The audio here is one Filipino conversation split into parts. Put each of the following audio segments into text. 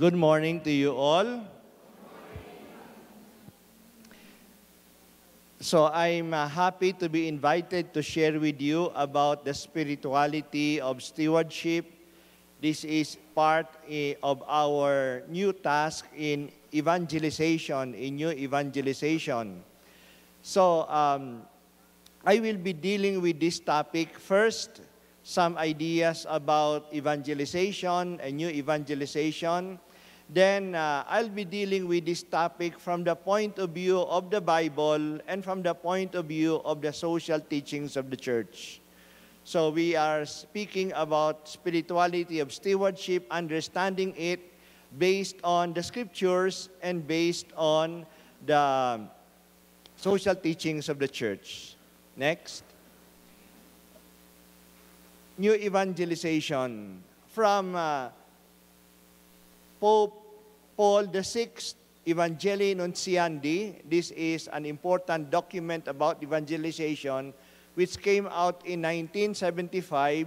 Good morning to you all. So I'm happy to be invited to share with you about the spirituality of stewardship. This is part of our new task in evangelization, in new evangelization. So I will be dealing with this topic first, some ideas about evangelization and new evangelization. Then I'll be dealing with this topic from the point of view of the Bible and from the point of view of the social teachings of the church. So we are speaking about spirituality of stewardship, understanding it based on the scriptures and based on the social teachings of the church. Next. New evangelization from Pope Paul VI, Evangelii Nuntiandi. This is an important document about evangelization which came out in 1975.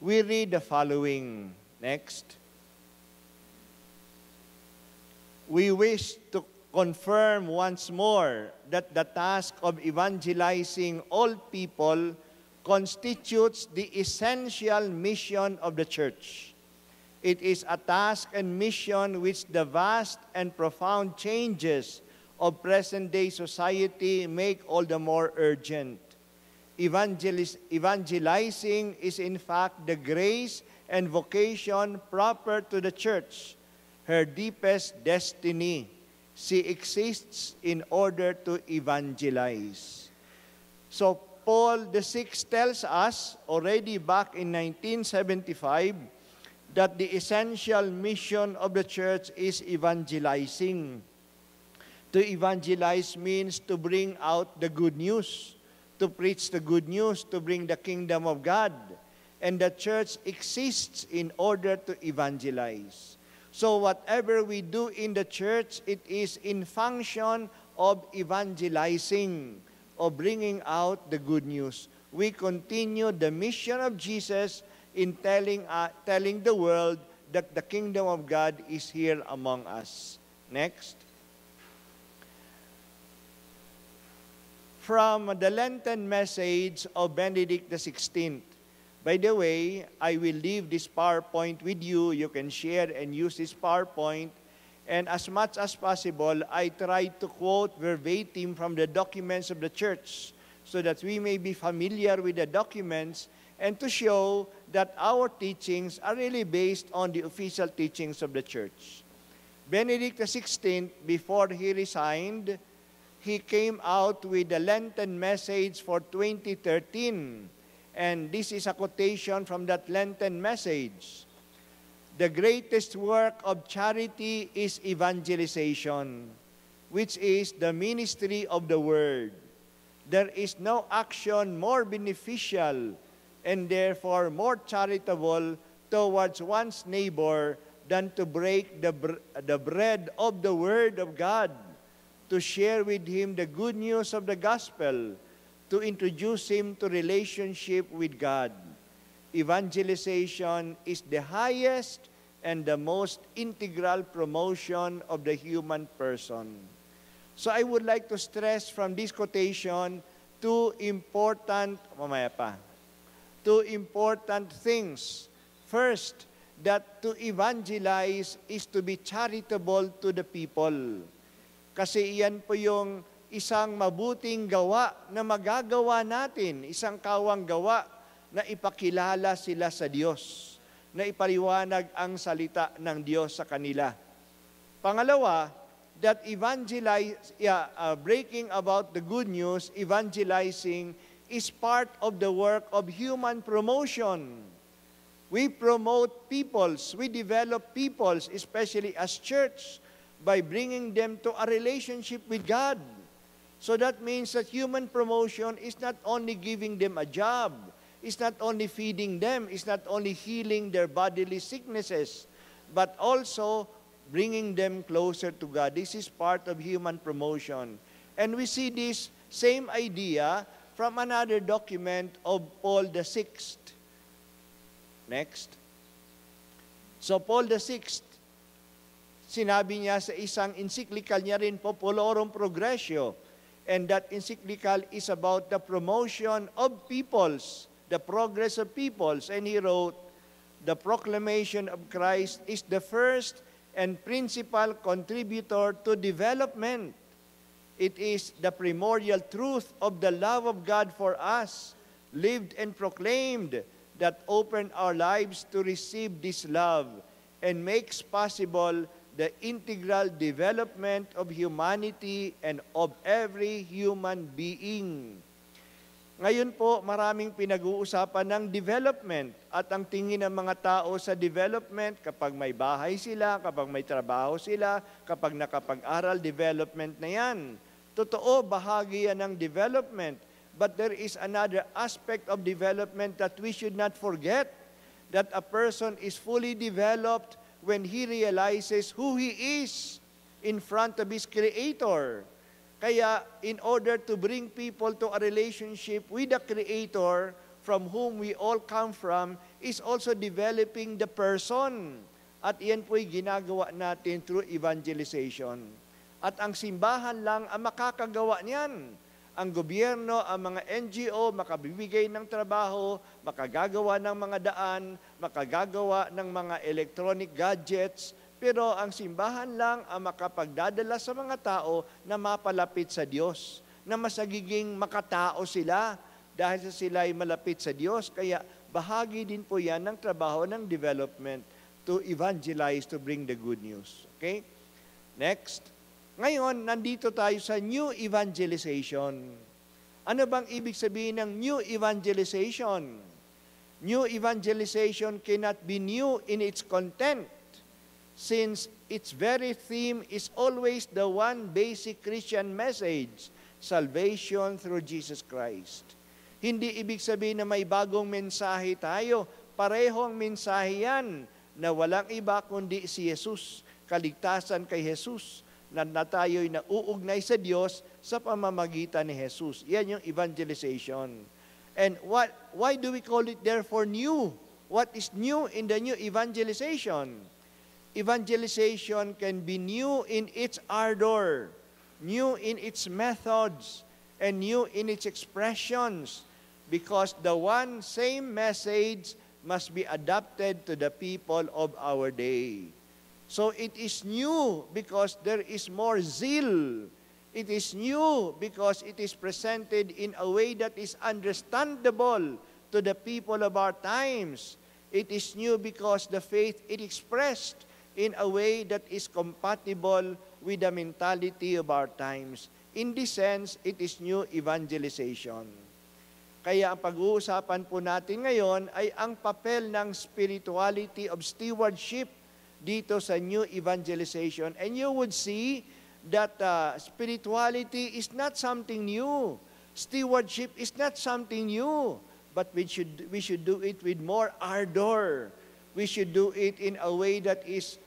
We read the following. Next. We wish to confirm once more that the task of evangelizing all people constitutes the essential mission of the church. It is a task and mission which the vast and profound changes of present-day society make all the more urgent. Evangelizing is in fact the grace and vocation proper to the church, her deepest destiny. She exists in order to evangelize. So Paul VI tells us already back in 1975 that the essential mission of the church is evangelizing. To evangelize means to bring out the good news, to preach the good news, to bring the kingdom of God. And the church exists in order to evangelize. So whatever we do in the church, it is in function of evangelizing, of bringing out the good news. We continue the mission of Jesus in telling the world that the kingdom of God is here among us. Next. From the Lenten message of Benedict XVI. By the way, I will leave this PowerPoint with you. You can share and use this PowerPoint. And as much as possible, I try to quote verbatim from the documents of the church so that we may be familiar with the documents and to show that our teachings are really based on the official teachings of the church. Benedict XVI, before he resigned, he came out with the Lenten message for 2013. And this is a quotation from that Lenten message. The greatest work of charity is evangelization, which is the ministry of the word. There is no action more beneficial and therefore more charitable towards one's neighbor than to break the bread of the Word of God, to share with him the good news of the gospel, to introduce him to relationship with God. Evangelization is the highest and the most integral promotion of the human person. So I would like to stress from this quotation two important things. First, that to evangelize is to be charitable to the people. Kasi iyan po yung isang mabuting gawa na magagawa natin, isang kawang gawa na ipakilala sila sa Diyos, na ipaliwanag ang salita ng Diyos sa kanila. Pangalawa, that breaking about the good news, evangelizing, is part of the work of human promotion. We promote peoples, we develop peoples, especially as church, by bringing them to a relationship with God. So that means that human promotion is not only giving them a job, it's not only feeding them, it's not only healing their bodily sicknesses, but also bringing them closer to God. This is part of human promotion. And we see this same idea from another document of Paul VI. Next. So Paul VI, Sinabi niya sa isang encyclical niya rin, Populorum Progressio, and that encyclical is about the promotion of peoples, the progress of peoples. And he wrote, the proclamation of Christ is the first and principal contributor to development. It is the primordial truth of the love of God for us, lived and proclaimed, that opened our lives to receive this love and makes possible the integral development of humanity and of every human being. Ngayon po, maraming pinag-uusapan ng development at ang tingin ng mga tao sa development, kapag may bahay sila, kapag may trabaho sila, kapag nakapag-aral, development na yan. Totoo, bahagi yan ng development. But there is another aspect of development that we should not forget, that a person is fully developed when he realizes who he is in front of his Creator. Kaya, in order to bring people to a relationship with the Creator, from whom we all come from, is also developing the person. At iyan po'y ginagawa natin through evangelization. At ang simbahan lang ang makakagawa niyan. Ang gobyerno, ang mga NGO, makabibigay ng trabaho, makagagawa ng mga daan, makagagawa ng mga electronic gadgets, pero ang simbahan lang ang makapagdadala sa mga tao na mapalapit sa Diyos, na masagiging makatao sila dahil sila ay malapit sa Diyos. Kaya bahagi din po yan ng trabaho ng development to evangelize, to bring the good news. Okay? Next. Ngayon, nandito tayo sa new evangelization. Ano bang ibig sabihin ng new evangelization? New evangelization cannot be new in its content, since its very theme is always the one basic Christian message, salvation through Jesus Christ. Hindi ibig sabihin na may bagong mensahe tayo. Parehong mensahe yan na walang iba kundi si Jesus, kaligtasan kay Jesus, na tayo'y nauugnay sa Diyos sa pamamagitan ni Jesus. Yan yung evangelization. And why do we call it therefore new? What is new in the new evangelization? Evangelization can be new in its ardor, new in its methods, and new in its expressions, because the one same message must be adapted to the people of our day. So it is new because there is more zeal. It is new because it is presented in a way that is understandable to the people of our times. It is new because the faith is expressed in a way that is compatible with the mentality of our times. In this sense, it is new evangelization. Kaya ang pag-uusapan po natin ngayon ay ang papel ng spirituality of stewardship dito sa new evangelization. And you would see that spirituality is not something new. Stewardship is not something new. But we should do it with more ardor. We should do it in a way that is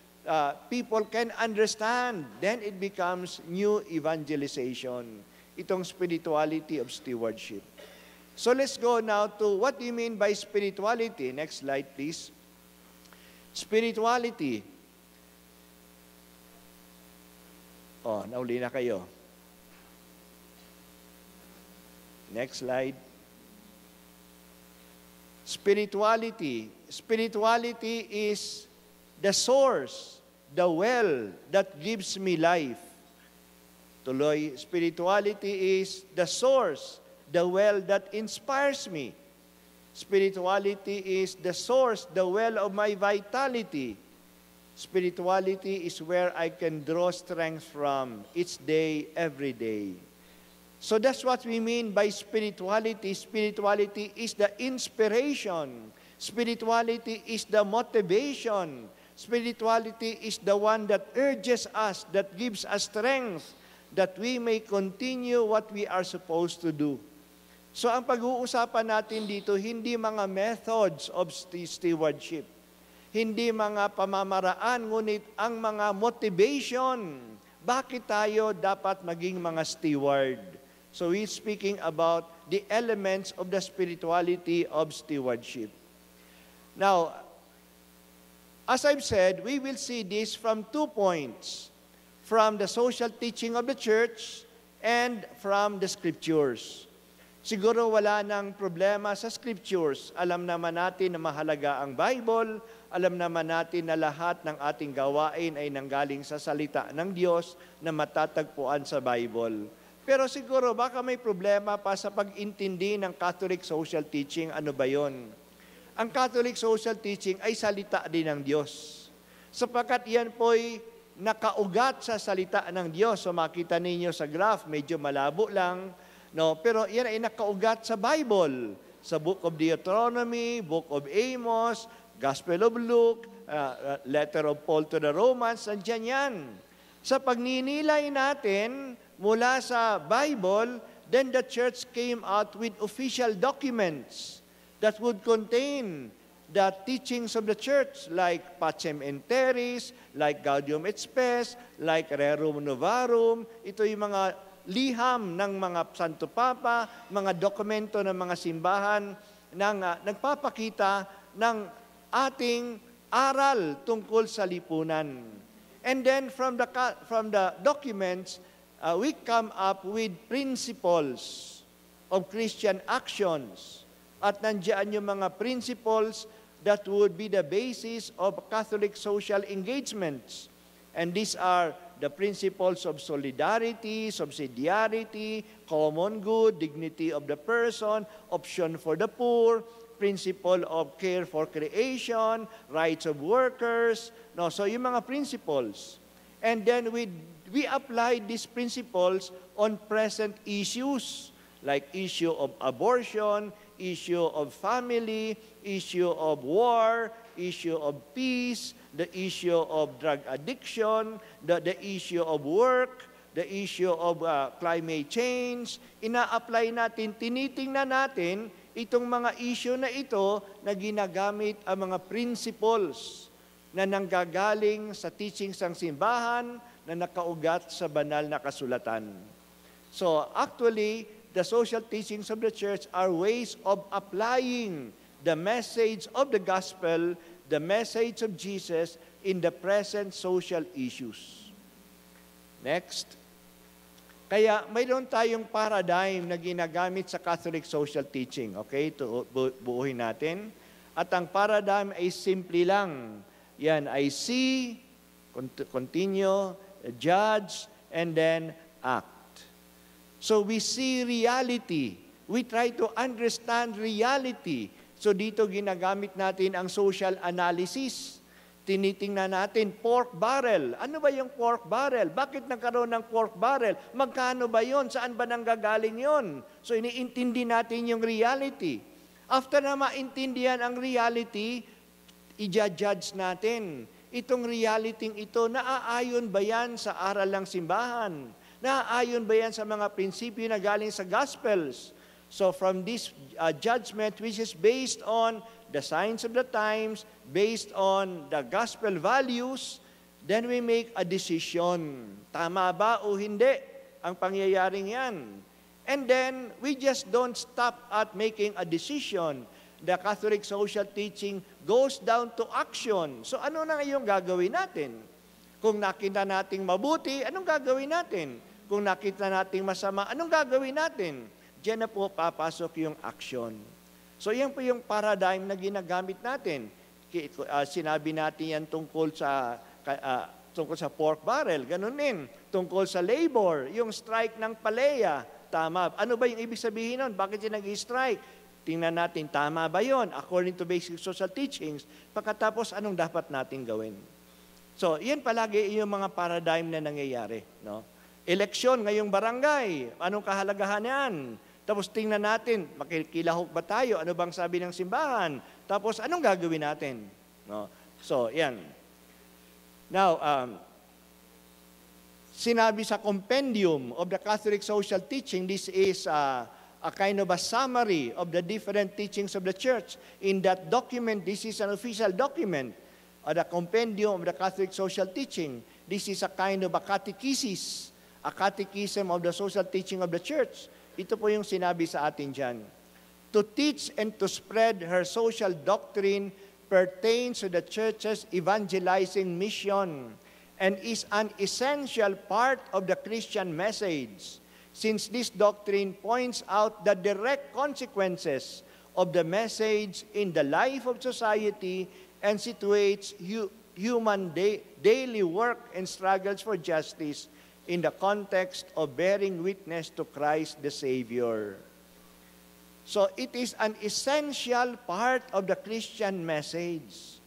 people can understand. Then it becomes new evangelization. Itong spirituality of stewardship. So let's go now to what do you mean by spirituality? Next slide, please. Spirituality. Nauli na kayo. Next slide. Spirituality. Spirituality is the source, the well that gives me life. Tuloy, spirituality is the source, the well that inspires me. Spirituality is the source, the well of my vitality. Spirituality is where I can draw strength from each day, every day. So that's what we mean by spirituality. Spirituality is the inspiration. Spirituality is the motivation. Spirituality is the one that urges us, that gives us strength, that we may continue what we are supposed to do. So ang pag-uusapan natin dito, hindi mga methods of stewardship, hindi mga pamamaraan, ngunit ang mga motivation. Bakit tayo dapat maging mga steward? So we're speaking about the elements of the spirituality of stewardship. Now, As I've said, we will see this from 2 points, from the social teaching of the church and from the scriptures. Siguro wala nang problema sa scriptures. Alam naman natin na mahalaga ang Bible. Alam naman natin na lahat ng ating gawain ay nanggaling sa salita ng Diyos na matatagpuan sa Bible. Pero siguro baka may problema pa sa pag-intindi ng Catholic social teaching. Ano ba yon? Ang Catholic social teaching ay salita din ng Diyos. Sapagkat yan po'y nakaugat sa salita ng Diyos. So makita ninyo sa graph, medyo malabo lang. No, pero yan ay nakaugat sa Bible, sa Book of Deuteronomy, Book of Amos, Gospel of Luke, Letter of Paul to the Romans, nandiyan yan. Sa pagninilay natin mula sa Bible, then the church came out with official documents that would contain the teachings of the church, like Pacem in Terris, like Gaudium et Spes, like Rerum Novarum. Ito yung mga liham ng mga Santo Papa, mga dokumento ng mga simbahan ng nagpapakita ng ating aral tungkol sa lipunan. And then from the documents, we come up with principles of Christian actions. At nandiyan yung mga principles that would be the basis of Catholic social engagements. And these are the principles of solidarity, subsidiarity, common good, dignity of the person, option for the poor, principle of care for creation, rights of workers. No, so yung mga principles. And then we apply these principles on present issues, like issue of abortion, issue of family, issue of war, issue of peace, the issue of drug addiction, the issue of work, the issue of climate change. Ina-apply natin, tinitingnan natin itong mga issue na ito na ginagamit ang mga principles na nanggagaling sa teachings ng simbahan na nakaugat sa banal na kasulatan. So actually, the social teachings of the church are ways of applying the message of the gospel, the message of Jesus in the present social issues. Next. Kaya mayroon tayong paradigm na ginagamit sa Catholic social teaching. Okay, ito buuhin natin. At ang paradigm ay simple lang. Yan ay see, continue, judge, and then act. So we see reality. We try to understand reality. So dito ginagamit natin ang social analysis. Tinitingnan natin pork barrel. Ano ba yung pork barrel? Bakit nagkaroon ng pork barrel? Magkano ba yon? Saan ba nanggagaling yon? So iniintindi natin yung reality. After na maintindihan ang reality, i-judge natin. Itong reality ito, naaayon ba yan sa aral ng simbahan? Naaayon ba yan sa mga prinsipyo na galing sa Gospels? So from this judgment, which is based on the signs of the times, based on the gospel values, then we make a decision. Tama ba o hindi ang pangyayaring yan? And then, we just don't stop at making a decision. The Catholic social teaching goes down to action. So ano na yung gagawin natin? Kung nakita nating mabuti, anong gagawin natin? Kung nakita nating masama, anong gagawin natin? Diyan na po papasok yung action. So yan po yung paradigm na ginagamit natin. Sinabi natin yan tungkol sa pork barrel, ganun din. Tungkol sa labor, yung strike ng palaya, tama. Ano ba yung ibig sabihin nun? Bakit siya nag-strike? Tingnan natin, tama ba yon according to basic social teachings? Pagkatapos, anong dapat natin gawin? So, yan palagi yung mga paradigm na nangyayari. No? Eleksyon ngayong barangay, anong kahalagahan yan? Tapos tingnan natin, makikilahok ba tayo? Ano bang sabi ng simbahan? Tapos anong gagawin natin? No? So, yan. Now, sinabi sa Compendium of the Catholic Social Teaching, this is a kind of a summary of the different teachings of the Church. In that document, this is an official document, the Compendium of the Catholic Social Teaching. This is a kind of a catechesis, a catechism of the social teaching of the Church. Ito po yung sinabi sa atin dyan. To teach and to spread her social doctrine pertains to the church's evangelizing mission and is an essential part of the Christian message, since this doctrine points out the direct consequences of the message in the life of society and situates human daily work and struggles for justice in the context of bearing witness to Christ the Savior. So it is an essential part of the Christian message.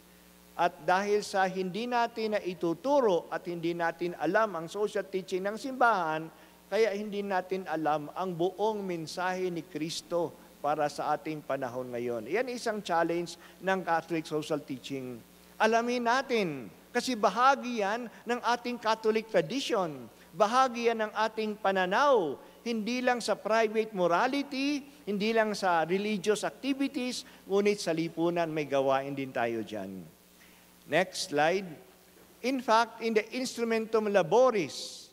At dahil sa hindi natin na ituturo at hindi natin alam ang social teaching ng simbahan, kaya hindi natin alam ang buong mensahe ni Kristo para sa ating panahon ngayon. Yan isang challenge ng Catholic social teaching. Alamin natin, kasi bahagi yan ng ating Catholic tradition. Bahagi yan ng ating pananaw, hindi lang sa private morality, hindi lang sa religious activities, ngunit sa lipunan may gawain din tayo dyan. Next slide. In fact, in the Instrumentum Laboris,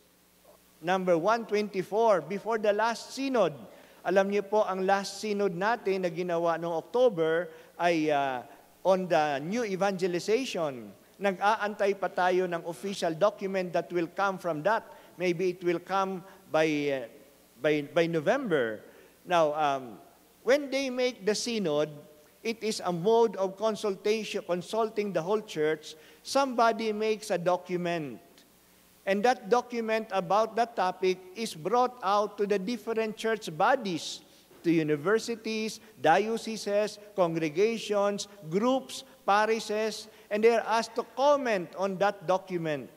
number 124, before the last synod, alam niyo po, ang last synod natin na ginawa noong October ay on the new evangelization. Nag-aantay pa tayo ng official document that will come from that. Maybe it will come by November. Now, when they make the synod, it is a mode of consultation, consulting the whole church. Somebody makes a document. And that document about that topic is brought out to the different church bodies, to universities, dioceses, congregations, groups, parishes, and they are asked to comment on that document.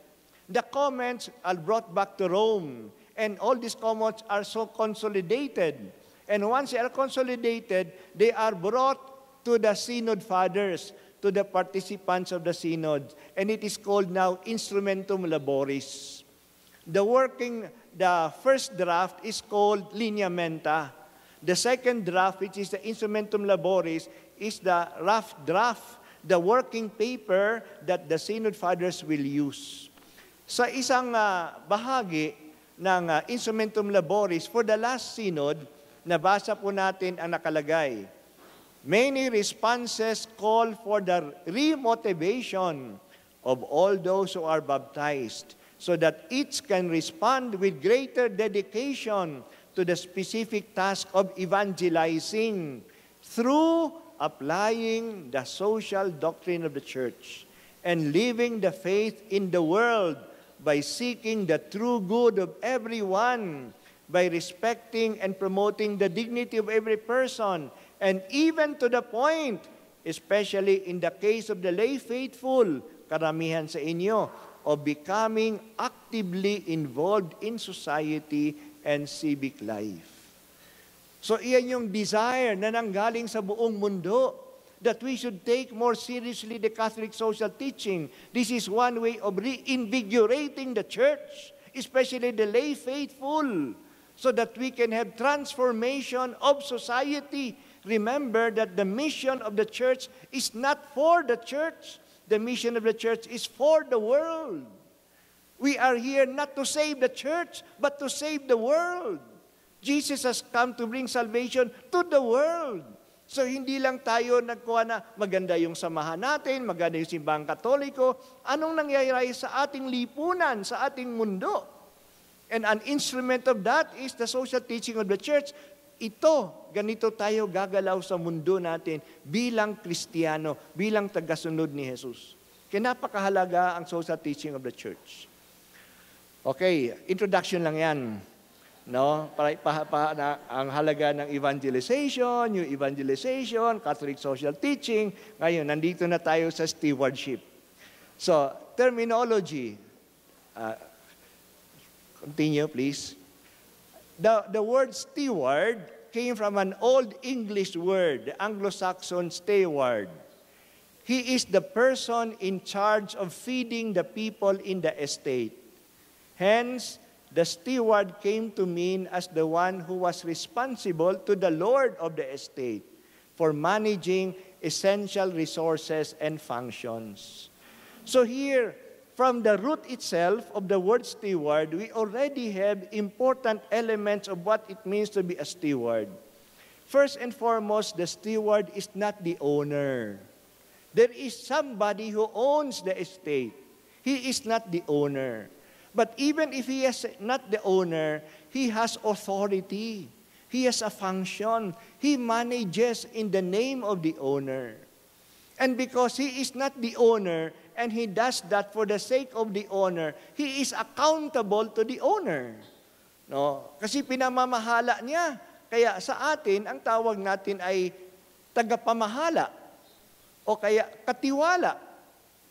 The comments are brought back to Rome, and all these comments are so consolidated. And once they are consolidated, they are brought to the Synod Fathers, to the participants of the Synod, and it is called now Instrumentum Laboris. The first draft is called Lineamenta. The second draft, which is the Instrumentum Laboris, is the rough draft, the working paper that the Synod Fathers will use. Sa isang bahagi ng Instrumentum Laboris, for the last Synod, nabasa po natin ang nakalagay. Many responses call for the remotivation of all those who are baptized so that each can respond with greater dedication to the specific task of evangelizing through applying the social doctrine of the church and living the faith in the world by seeking the true good of everyone, by respecting and promoting the dignity of every person, and even to the point, especially in the case of the lay faithful, karamihan sa inyo, of becoming actively involved in society and civic life. So iyan yung desire na nanggaling sa buong mundo, that we should take more seriously the Catholic social teaching. This is one way of reinvigorating the church, especially the lay faithful, so that we can have transformation of society. Remember that the mission of the church is not for the church. The mission of the church is for the world. We are here not to save the church, but to save the world. Jesus has come to bring salvation to the world. So hindi lang tayo nagkuha na maganda yung samahan natin, maganda yung simbahang Katoliko. Anong nangyayari sa ating lipunan, sa ating mundo? And an instrument of that is the social teaching of the church. Ito, ganito tayo gagalaw sa mundo natin bilang Kristiyano, bilang tagasunod ni Jesus. Kaya napakahalaga ang social teaching of the church. Okay, introduction lang yan. No? Ang halaga ng evangelization, new evangelization, Catholic social teaching. Ngayon, nandito na tayo sa stewardship. So, terminology. Continue, please. The word steward came from an Old English word, the Anglo-Saxon steward. He is the person in charge of feeding the people in the estate. Hence, the steward came to mean as the one who was responsible to the lord of the estate for managing essential resources and functions. So here, from the root itself of the word steward, we already have important elements of what it means to be a steward. First and foremost, the steward is not the owner. There is somebody who owns the estate. He is not the owner. But even if he is not the owner, he has authority. He has a function. He manages in the name of the owner. And because he is not the owner, and he does that for the sake of the owner, he is accountable to the owner. No? Kasi pinamamahala niya. Kaya sa atin, ang tawag natin ay tagapamahala o kaya katiwala.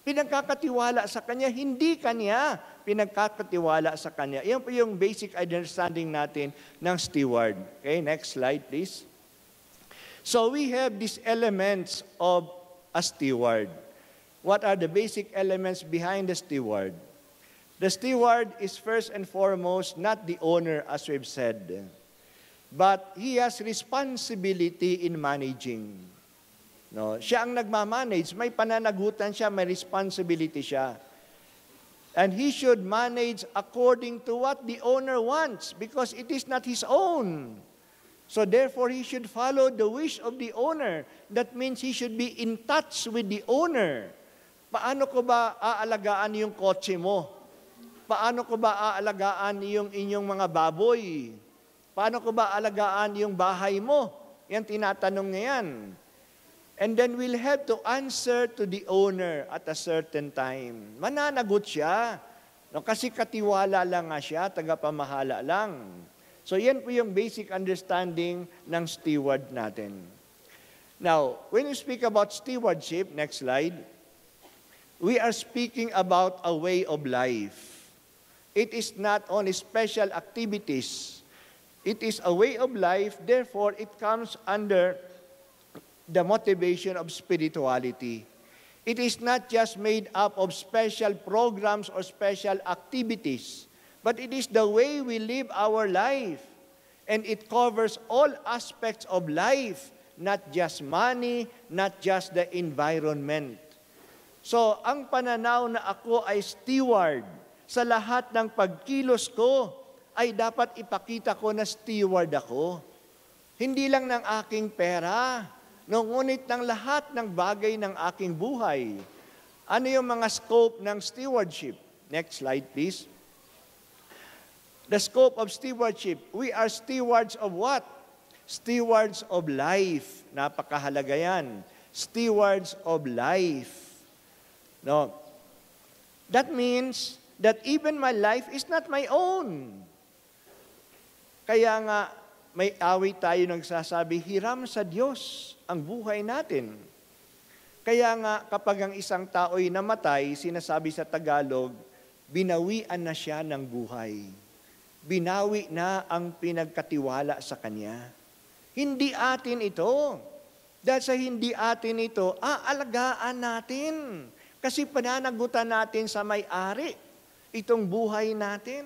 Pinagkakatiwala sa kanya, hindi kanya pinagkakatiwala sa kanya. Yan po yung basic understanding natin ng steward. Okay, next slide please. So we have these elements of a steward. What are the basic elements behind the steward? The steward is first and foremost not the owner, as we've said, but he has responsibility in managing. No, siya ang nagmamanage, may pananagutan siya, may responsibility siya. And he should manage according to what the owner wants because it is not his own. So therefore, he should follow the wish of the owner. That means he should be in touch with the owner. Paano ko ba aalagaan yung kotse mo? Paano ko ba aalagaan yung inyong mga baboy? Paano ko ba aalagaan yung bahay mo? Yan tinatanong niya yan. And then we'll have to answer to the owner at a certain time. Mananagot siya. No, kasi katiwala lang nga siya, tagapamahala lang. So yan po yung basic understanding ng steward natin. Now, when we speak about stewardship, next slide, we are speaking about a way of life. It is not only special activities. It is a way of life, therefore it comes under the motivation of spirituality. It is not just made up of special programs or special activities, but it is the way we live our life. And it covers all aspects of life, not just money, not just the environment. So, ang pananaw na ako ay steward sa lahat ng pagkilos ko, ay dapat ipakita ko na steward ako. Hindi lang ng aking pera, ngunit ng lahat ng bagay ng aking buhay. Ano yung mga scope ng stewardship? Next slide, please. The scope of stewardship. We are stewards of what? Stewards of life. Napakahalaga yan. Stewards of life. No. That means that even my life is not my own. Kaya nga, may awit tayo nagsasabi, hiram sa Diyos ang buhay natin. Kaya nga, kapag ang isang tao'y namatay, sinasabi sa Tagalog, binawian na siya ng buhay. Binawi na ang pinagkatiwala sa kanya. Hindi atin ito. Dahil sa hindi atin ito, aalagaan natin. Kasi pananagutan natin sa may-ari itong buhay natin.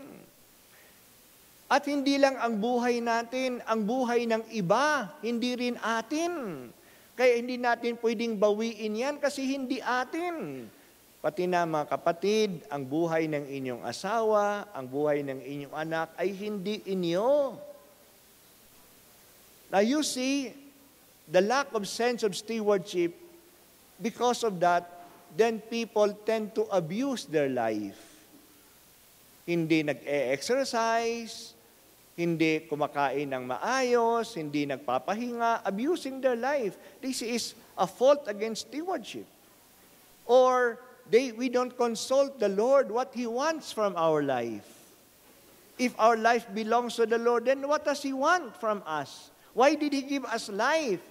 At hindi lang ang buhay natin, ang buhay ng iba, hindi rin atin. Kaya hindi natin pwedeng bawiin yan kasi hindi atin. Pati na mga kapatid, ang buhay ng inyong asawa, ang buhay ng inyong anak ay hindi inyo. Now you see, the lack of sense of stewardship, because of that, then people tend to abuse their life. Hindi nag-e-exercise, hindi kumakain ng maayos, hindi nagpapahinga, abusing their life. This is a fault against stewardship. Or we don't consult the Lord what He wants from our life. If our life belongs to the Lord, then what does He want from us? Why did He give us life?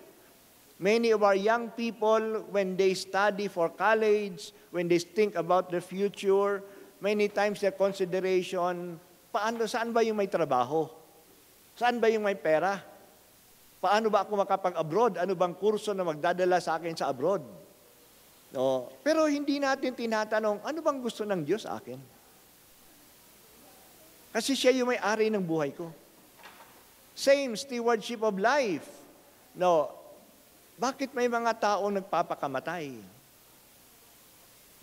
Many of our young people, when they study for college, when they think about the future, many times their consideration, saan ba yung may trabaho? Saan ba yung may pera? Paano ba ako makapag-abroad? Ano bang kurso na magdadala sa akin sa abroad? No. Pero hindi natin tinatanong, ano bang gusto ng Diyos sa akin? Kasi siya yung may-ari ng buhay ko. Same stewardship of life. No. Bakit may mga taong nagpapakamatay?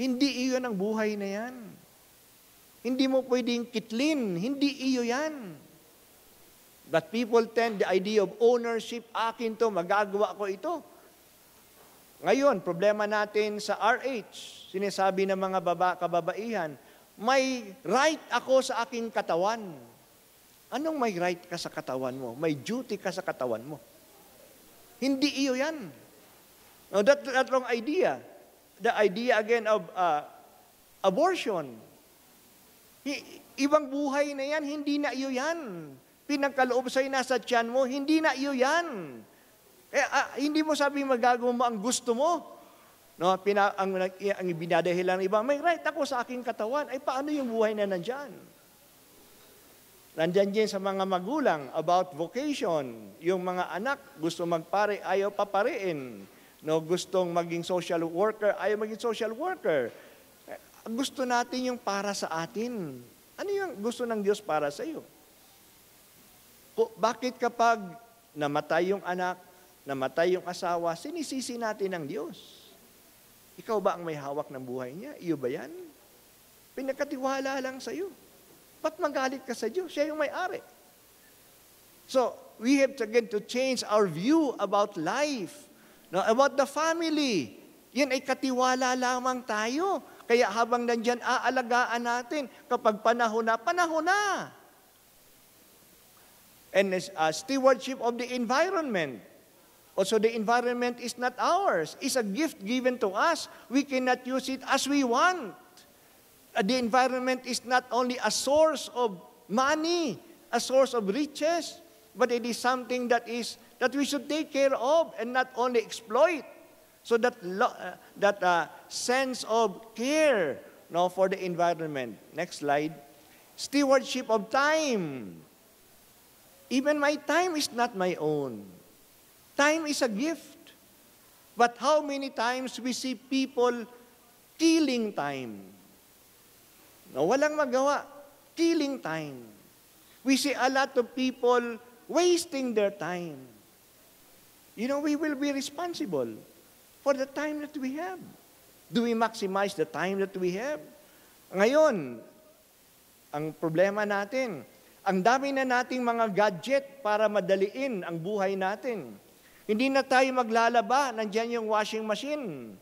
Hindi iyon ang buhay na yan. Hindi mo pwedeng kitlin. Hindi iyo yan. But people tend the idea of ownership, akin to, magagawa ko ito. Ngayon, problema natin sa RH, sinasabi ng mga kababaihan, may right ako sa aking katawan. Anong may right ka sa katawan mo? May duty ka sa katawan mo. Hindi iyo yan. Now, that wrong idea. The idea again of abortion. Ibang buhay na yan, hindi na iyo yan. Pinagkaloob sa'yo nasa tiyan mo, hindi na iyo yan. Hindi mo sabi magagawa mo ang gusto mo. No, ang binadahilan ng iba, may right ako sa aking katawan. Ay, paano yung buhay na nandyan? Nandyan din sa mga magulang about vocation. Yung mga anak, gusto magpare, ayaw papariin. No, gustong maging social worker, ayaw maging social worker. Gusto natin yung para sa atin. Ano yung gusto ng Diyos para sa iyo? Bakit kapag namatay yung anak, namatay yung asawa, sinisisi natin ang Diyos? Ikaw ba ang may hawak ng buhay niya? Iyo ba yan? Pinagkatiwala lang sa iyo. Ba't magalit ka sa Diyos? Siya yung may-ari. So, we have to, again to change our view about life, no, about the family. Yan ay katiwala lamang tayo. Kaya habang nandyan, aalagaan natin. Kapag panahon na, panahon na. And stewardship of the environment. Also, the environment is not ours. It's a gift given to us. We cannot use it as we want. The environment is not only a source of money, a source of riches, but it is something that we should take care of and not only exploit. So that sense of care, no, for the environment. Next slide. Stewardship of time. Even my time is not my own. Time is a gift. But how many times we see people killing time? No, walang magawa. Killing time. We see a lot of people wasting their time. You know, we will be responsible for the time that we have. Do we maximize the time that we have? Ngayon, ang problema natin, ang dami na nating mga gadget para madaliin ang buhay natin. Hindi na tayo maglalaba, nandyan yung washing machine.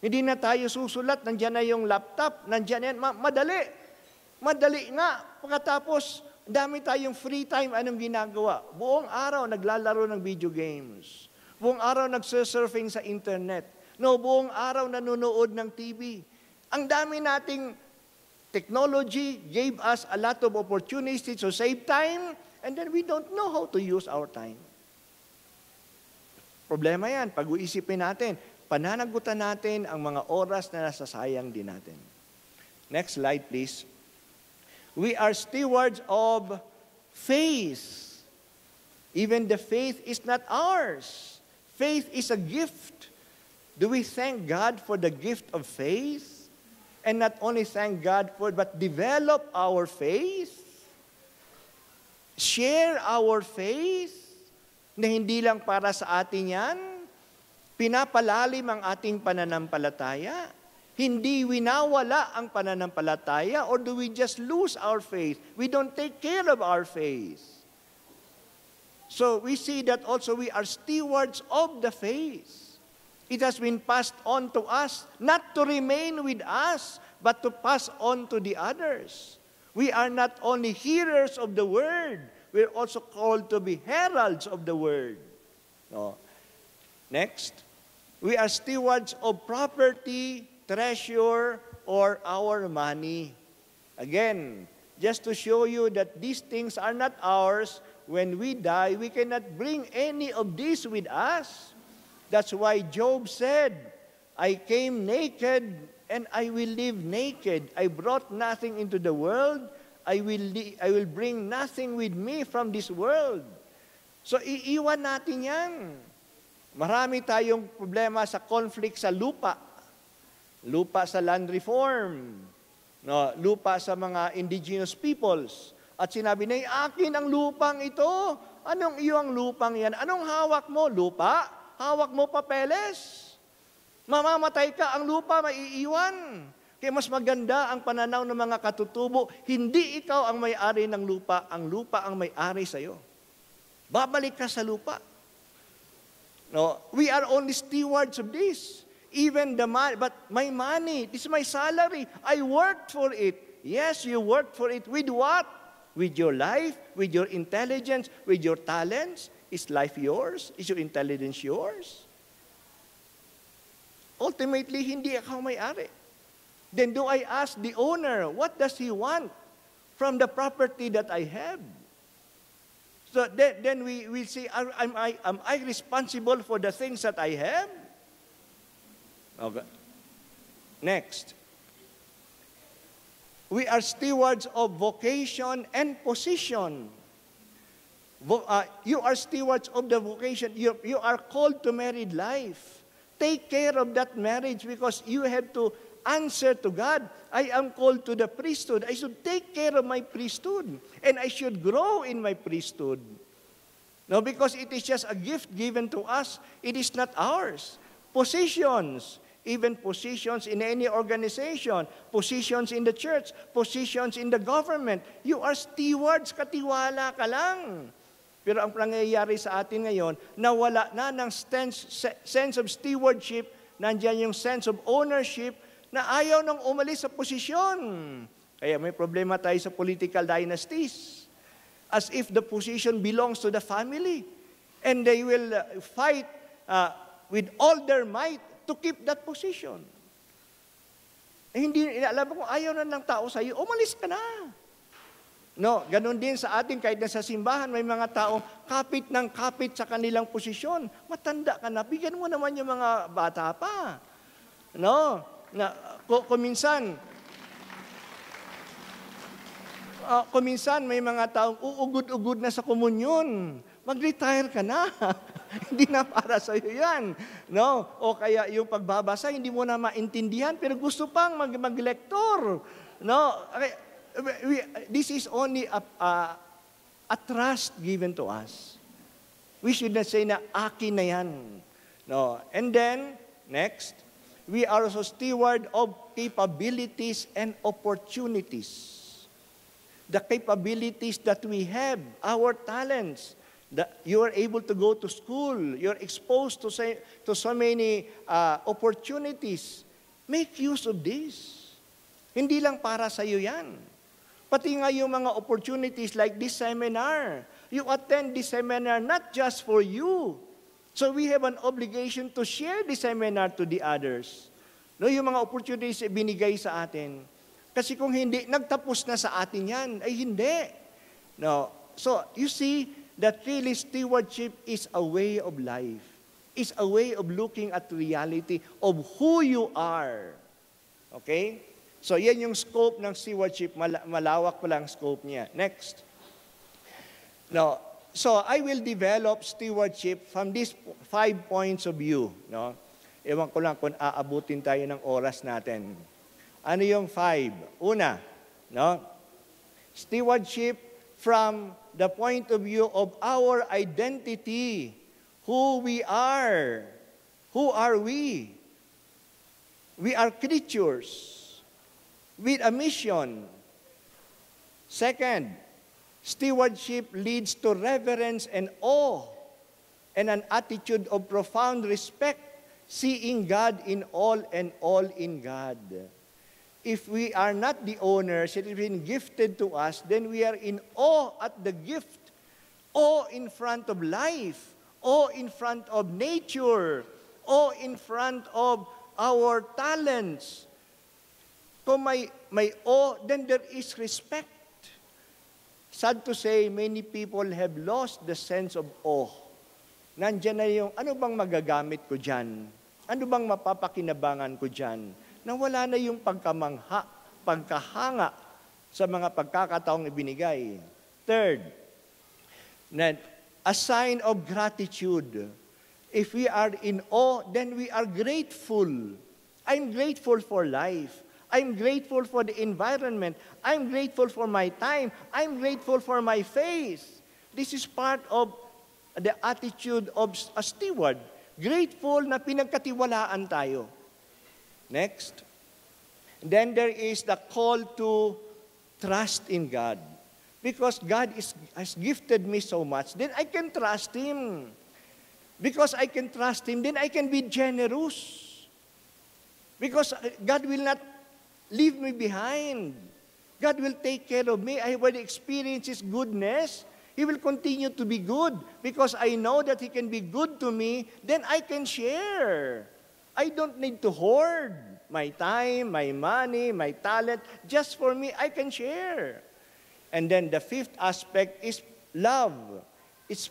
Hindi na tayo susulat, nandyan na yung laptop, nandyan yan. Madali. Madali nga. Pagkatapos, dami tayong free time, anong ginagawa? Buong araw naglalaro ng video games. Buong araw nagsurfing sa internet. No, buong araw nanonood ng TV. Ang dami nating technology gave us a lot of opportunities to save time, and then we don't know how to use our time. Problema yan. Pag-uisipin natin, pananagutan natin ang mga oras na nasasayang din natin. Next slide, please. We are stewards of faith. Even the faith is not ours. Faith is a gift. Do we thank God for the gift of faith? And not only thank God for it, but develop our faith? Share our faith? Na hindi lang para sa atin yan? Pinapalalim ang ating pananampalataya? Hindi winawala ang pananampalataya? Or do we just lose our faith? We don't take care of our faith. So we see that also we are stewards of the faith. It has been passed on to us, not to remain with us, but to pass on to the others. We are not only hearers of the word, we're also called to be heralds of the word. No. Next, we are stewards of property, treasure, or our money. Again, just to show you that these things are not ours, when we die, we cannot bring any of these with us. That's why Job said, I came naked and I will live naked. I brought nothing into the world. I will bring nothing with me from this world. So iiwan natin yan. Marami tayong problema sa conflict sa lupa. Lupa sa land reform. No, lupa sa mga indigenous peoples. At sinabi na, akin ang lupang ito. Anong iyong lupang yan? Anong hawak mo? Lupa? Hawak mo papeles? Mamamatay ka, ang lupa maiiwan. Kaya mas maganda ang pananaw ng mga katutubo, hindi ikaw ang may-ari ng lupa, ang lupa ang may-ari sa'yo. Babalik ka sa lupa. No, we are only stewards of this. Even the money, but my money, this is my salary. I worked for it. Yes, you worked for it. With what? With your life, with your intelligence, with your talents. Is life yours? Is your intelligence yours? Ultimately, hindi ako may-ari. Then do I ask the owner, what does he want from the property that I have? So then we will say, am I responsible for the things that I have? Okay. Next. We are stewards of vocation and position. You are stewards of the vocation. You are called to married life. Take care of that marriage because you have to answer to God. I am called to the priesthood. I should take care of my priesthood. And I should grow in my priesthood. No, because it is just a gift given to us. It is not ours. Positions, even positions in any organization, positions in the church, positions in the government. You are stewards, katiwala ka lang. Pero ang nangyayari sa atin ngayon, nawala na ng sense of stewardship, nandiyan yung sense of ownership, na ayaw nang umalis sa posisyon. Kaya may problema tayo sa political dynasties. As if the position belongs to the family. And they will fight with all their might to keep that position. Hindi, alam mo kung ayaw na ng tao sa iyo, umalis ka na. No, ganun din sa atin, kahit na sa simbahan, may mga tao kapit ng kapit sa kanilang posisyon. Matanda ka na, bigyan mo naman yung mga bata pa. No, kuminsan may mga taong uugod-ugod na sa komunyon. Mag-retire ka na. Hindi na para sa iyo yan. No? O kaya yung pagbabasa, hindi mo na maintindihan, pero gusto pang mag-lector. No? This is only a trust given to us. We should not say na akin na yan. No. And then, next, we are also steward of capabilities and opportunities. The capabilities that we have, our talents, that you are able to go to school, you're exposed to so many opportunities. Make use of this. Hindi lang para sa iyo yan. Pati nga yung mga opportunities like this seminar. You attend this seminar not just for you. So we have an obligation to share the seminar to the others. No, yung mga opportunities binigay sa atin. Kasi kung hindi, nagtapos na sa atin yan. Ay hindi. No. So you see that really stewardship is a way of life. It's a way of looking at reality of who you are. Okay? So, yan yung scope ng stewardship. Malawak pa lang scope niya. Next. No, so, I will develop stewardship from these 5 points of view. No? Ewan ko lang kung aabutin tayo ng oras natin. Ano yung 5? Una, no? Stewardship from the point of view of our identity. Who we are. Who are we? We are creatures with a mission. Second, stewardship leads to reverence and awe and an attitude of profound respect, seeing God in all and all in God. If we are not the owners, it has been gifted to us, then we are in awe at the gift, awe in front of life, awe in front of nature, awe in front of our talents. Kung may awe, then there is respect. Sad to say, many people have lost the sense of awe. Nandiyan na yung, ano bang magagamit ko dyan? Ano bang mapapakinabangan ko dyan? Nawala na yung pagkahanga sa mga pagkakataong ibinigay. Third, a sign of gratitude. If we are in awe, then we are grateful. I'm grateful for life. I'm grateful for the environment. I'm grateful for my time. I'm grateful for my faith. This is part of the attitude of a steward. Grateful na pinagkatiwalaan tayo. Next. Then there is the call to trust in God. Because God has gifted me so much, then I can trust Him. Because I can trust Him, then I can be generous. Because God will not leave me behind. God will take care of me. I will experience His goodness. He will continue to be good because I know that He can be good to me, then I can share. I don't need to hoard my time, my money, my talent. Just for me, I can share. And then the fifth aspect is love. It's